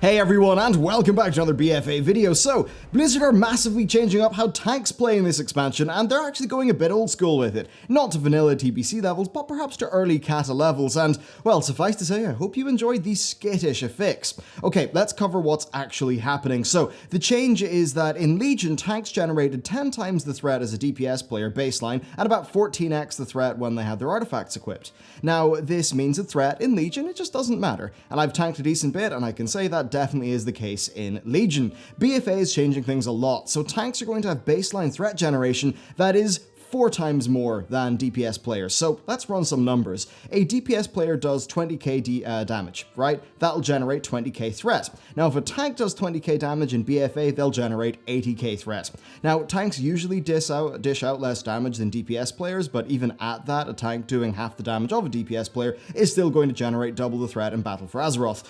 Hey everyone, and welcome back to another BFA video. So, Blizzard are massively changing up how tanks play in this expansion, and they're actually going a bit old school with it. Not to vanilla TBC levels, but perhaps to early Cata levels, and, well, suffice to say, I hope you enjoyed the skittish affix. Okay, let's cover what's actually happening. So, the change is that in Legion, tanks generated 10 times the threat as a DPS player baseline, and about 14x the threat when they had their artifacts equipped. Now, this means a threat in Legion, it just doesn't matter, and I've tanked a decent bit, and I can say that definitely is the case in Legion. BFA is changing things a lot, so tanks are going to have baseline threat generation that is 4 times more than DPS players. So let's run some numbers. A DPS player does 20k damage, right? That'll generate 20k threat. Now, if a tank does 20k damage in BFA, they'll generate 80k threat. Now, tanks usually dish out less damage than DPS players, but even at that, a tank doing half the damage of a DPS player is still going to generate double the threat in Battle for Azeroth.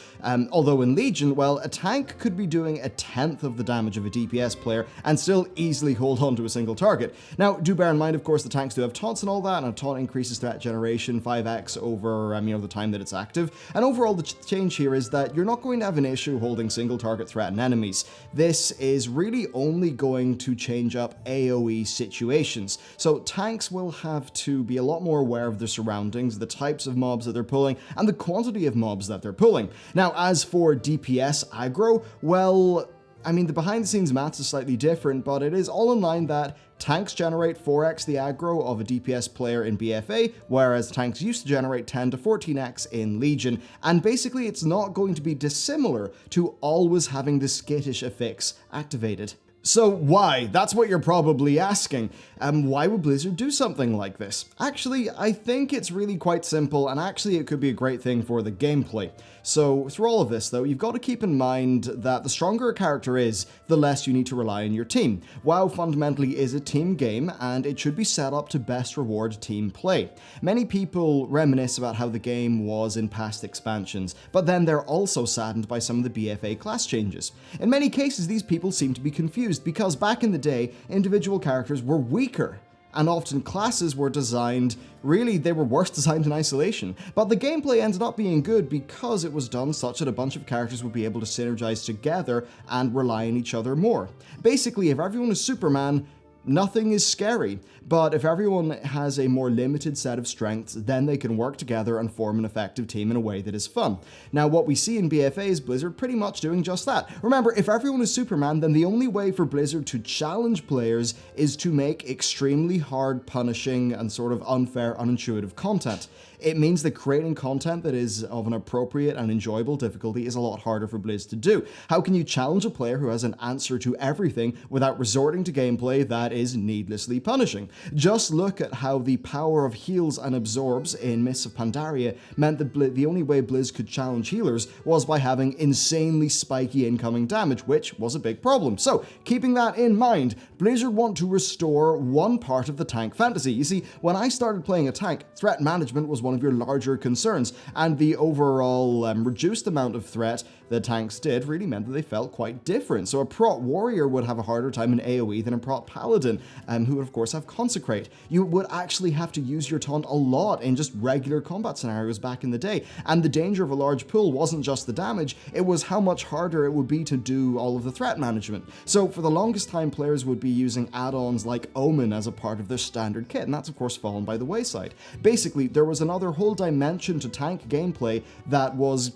Although in Legion, well, a tank could be doing a tenth of the damage of a DPS player and still easily hold on to a single target. Now, do bear in mind, of course, the tanks do have taunts and all that, and a taunt increases threat generation 5x over the time that it's active. And overall, the change here is that you're not going to have an issue holding single target threatened enemies. This is really only going to change up AoE situations. So tanks will have to be a lot more aware of their surroundings, the types of mobs that they're pulling, and the quantity of mobs that they're pulling. Now, as for DPS aggro, well, the behind-the-scenes maths is slightly different, but it is all in line that tanks generate 4x the aggro of a DPS player in BFA, whereas tanks used to generate 10 to 14x in Legion, and basically it's not going to be dissimilar to always having the skittish affix activated. So why? That's what you're probably asking. Why would Blizzard do something like this? Actually, I think it's really quite simple, and actually it could be a great thing for the gameplay. So through all of this though, you've got to keep in mind that the stronger a character is, the less you need to rely on your team. WoW fundamentally is a team game, and it should be set up to best reward team play. Many people reminisce about how the game was in past expansions, but then they're also saddened by some of the BFA class changes. In many cases, these people seem to be confused because back in the day, individual characters were weaker, and often classes were designed, really, they were worse designed in isolation. But the gameplay ended up being good because it was done such that a bunch of characters would be able to synergize together and rely on each other more. Basically, if everyone is Superman, nothing is scary, but if everyone has a more limited set of strengths, then they can work together and form an effective team in a way that is fun. Now, what we see in BFA is Blizzard pretty much doing just that. Remember, if everyone is Superman, then the only way for Blizzard to challenge players is to make extremely hard, punishing, and sort of unfair, unintuitive content. It means that creating content that is of an appropriate and enjoyable difficulty is a lot harder for Blizz to do. How can you challenge a player who has an answer to everything without resorting to gameplay that is needlessly punishing? Just look at how the power of heals and absorbs in Mists of Pandaria meant that the only way Blizz could challenge healers was by having insanely spiky incoming damage, which was a big problem. So, keeping that in mind, Blizzard want to restore one part of the tank fantasy. You see, when I started playing a tank, threat management was one of your larger concerns, and the overall reduced amount of threat that tanks did really meant that they felt quite different. So a prot warrior would have a harder time in AoE than a prot paladin, who would of course have consecrate. You would actually have to use your taunt a lot in just regular combat scenarios back in the day, and the danger of a large pool wasn't just the damage, it was how much harder it would be to do all of the threat management. So for the longest time, players would be using add-ons like Omen as a part of their standard kit, and that's of course fallen by the wayside. Basically, there was another whole dimension to tank gameplay that was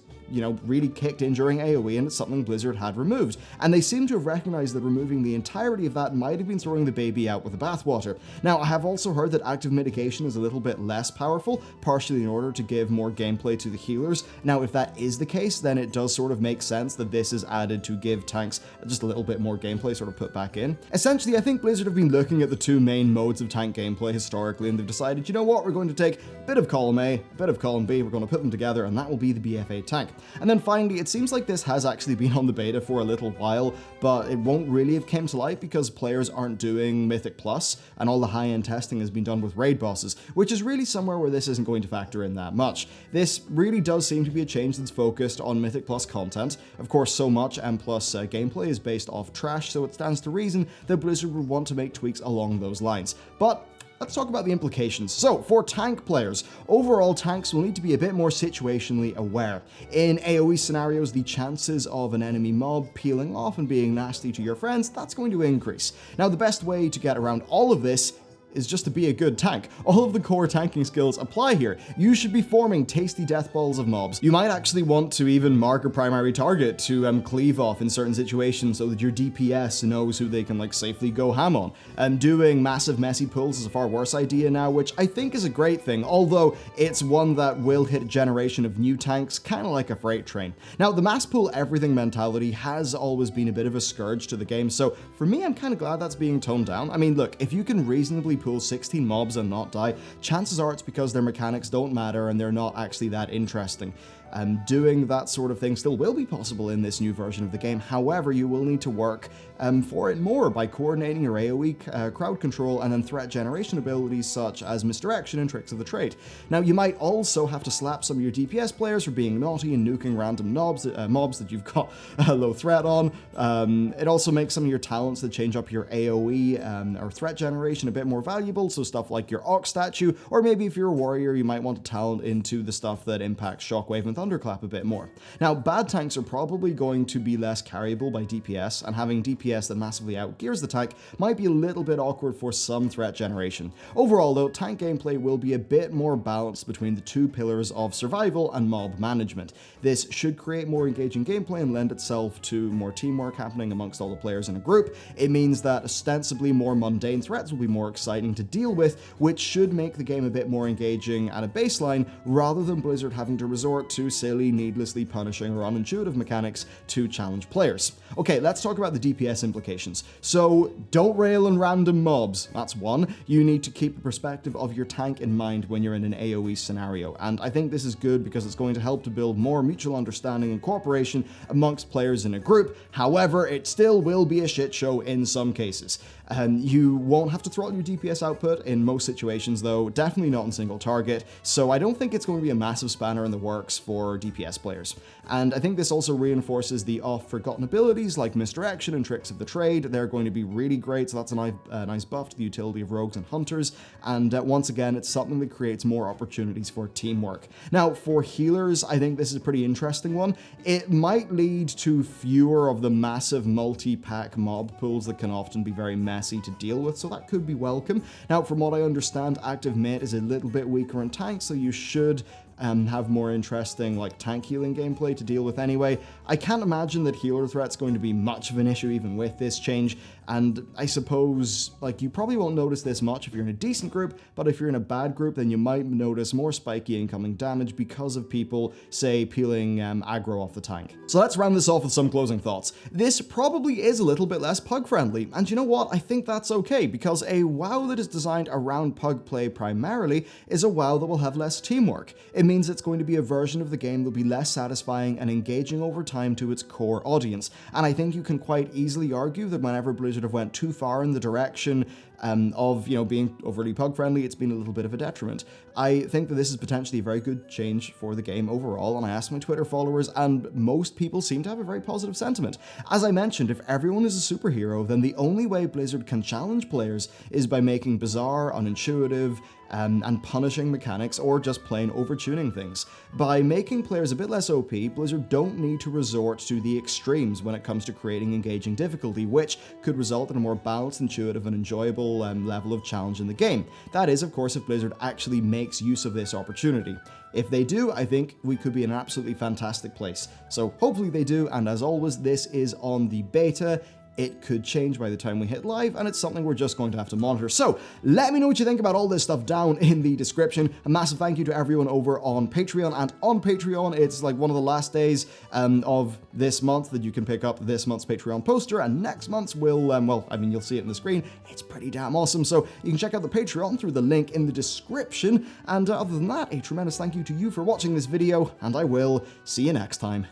really kicked in during AoE, and it's something Blizzard had removed. And they seem to have recognized that removing the entirety of that might have been throwing the baby out with the bathwater. Now, I have also heard that active mitigation is a little bit less powerful, partially in order to give more gameplay to the healers. Now, if that is the case, then it does sort of make sense that this is added to give tanks just a little bit more gameplay sort of put back in. Essentially, I think Blizzard have been looking at the two main modes of tank gameplay historically, and they've decided, you know what, we're going to take a bit of column A, a bit of column B, we're going to put them together, and that will be the BFA tank. And then finally, it seems like this has actually been on the beta for a little while, but it won't really have came to light because players aren't doing Mythic Plus, and all the high-end testing has been done with raid bosses, which is really somewhere where this isn't going to factor in that much. This really does seem to be a change that's focused on Mythic Plus content. Of course, so much M Plus gameplay is based off trash, so it stands to reason that Blizzard would want to make tweaks along those lines. But let's talk about the implications. So, for tank players, overall tanks will need to be a bit more situationally aware. In AoE scenarios, the chances of an enemy mob peeling off and being nasty to your friends, that's going to increase. Now, the best way to get around all of this is just to be a good tank. All of the core tanking skills apply here. You should be forming tasty death balls of mobs. You might actually want to even mark a primary target to cleave off in certain situations so that your DPS knows who they can safely go ham on. Doing massive messy pulls is a far worse idea now, which I think is a great thing, although it's one that will hit a generation of new tanks, kind of like a freight train. Now, the mass pull everything mentality has always been a bit of a scourge to the game, so for me, I'm kind of glad that's being toned down. I mean, look, if you can reasonably pull 16 mobs and not die, chances are it's because their mechanics don't matter and they're not actually that interesting. Doing that sort of thing still will be possible in this new version of the game. However, you will need to work for it more by coordinating your AoE, crowd control, and then threat generation abilities such as misdirection and tricks of the trade. Now, you might also have to slap some of your DPS players for being naughty and nuking random mobs that you've got a low threat on. It also makes some of your talents that change up your AoE or threat generation a bit more valuable, so stuff like your Ox statue, or maybe if you're a warrior, you might want to talent into the stuff that impacts Shockwave and Thunderclap a bit more. Now, bad tanks are probably going to be less carryable by DPS, and having DPS that massively outgears the tank might be a little bit awkward for some threat generation. Overall, though, tank gameplay will be a bit more balanced between the two pillars of survival and mob management. This should create more engaging gameplay and lend itself to more teamwork happening amongst all the players in a group. It means that ostensibly more mundane threats will be more exciting to deal with, which should make the game a bit more engaging at a baseline, rather than Blizzard having to resort to silly, needlessly punishing or unintuitive mechanics to challenge players. Okay, let's talk about the DPS implications. So, don't rail on random mobs, that's one. You need to keep the perspective of your tank in mind when you're in an AoE scenario, and I think this is good because it's going to help to build more mutual understanding and cooperation amongst players in a group. However, it still will be a shit show in some cases. You won't have to throttle your DPS output in most situations though, definitely not in single target, so I don't think it's going to be a massive spanner in the works for DPS players. And I think this also reinforces the oft-forgotten abilities like misdirection and tricks of the trade. They're going to be really great, so that's a nice buff to the utility of rogues and hunters, and once again, it's something that creates more opportunities for teamwork. Now, for healers, I think this is a pretty interesting one. It might lead to fewer of the massive multi-pack mob pools that can often be very messy to deal with, so that could be welcome. Now, from what I understand, active mate is a little bit weaker in tank, so you should have more interesting tank healing gameplay to deal with anyway. I can't imagine that healer threat's going to be much of an issue even with this change, and I suppose you probably won't notice this much if you're in a decent group, but if you're in a bad group, then you might notice more spiky incoming damage because of people, say, peeling aggro off the tank. So let's round this off with some closing thoughts. This probably is a little bit less pug friendly, and you know what? I think that's okay, because a WoW that is designed around pug play primarily is a WoW that will have less teamwork. It means it's going to be a version of the game that will be less satisfying and engaging over time to its core audience. And I think you can quite easily argue that whenever Blizzard have went too far in the direction of being overly pug friendly, it's been a little bit of a detriment. I think that this is potentially a very good change for the game overall, and I asked my Twitter followers, and most people seem to have a very positive sentiment. As I mentioned, if everyone is a superhero, then the only way Blizzard can challenge players is by making bizarre, unintuitive, and punishing mechanics, or just plain overtuning things. By making players a bit less OP, Blizzard don't need to resort to the extremes when it comes to creating engaging difficulty, which could result in a more balanced, intuitive, and enjoyable level of challenge in the game. That is, of course, if Blizzard actually makes use of this opportunity. If they do, I think we could be in an absolutely fantastic place. So hopefully they do, and as always, this is on the beta. It could change by the time we hit live, and it's something we're just going to have to monitor. So let me know what you think about all this stuff down in the description. A massive thank you to everyone over on Patreon, and on Patreon, it's one of the last days of this month that you can pick up this month's Patreon poster, and next month's will, you'll see it on the screen. It's pretty damn awesome, so you can check out the Patreon through the link in the description, and other than that, a tremendous thank you to you for watching this video, and I will see you next time.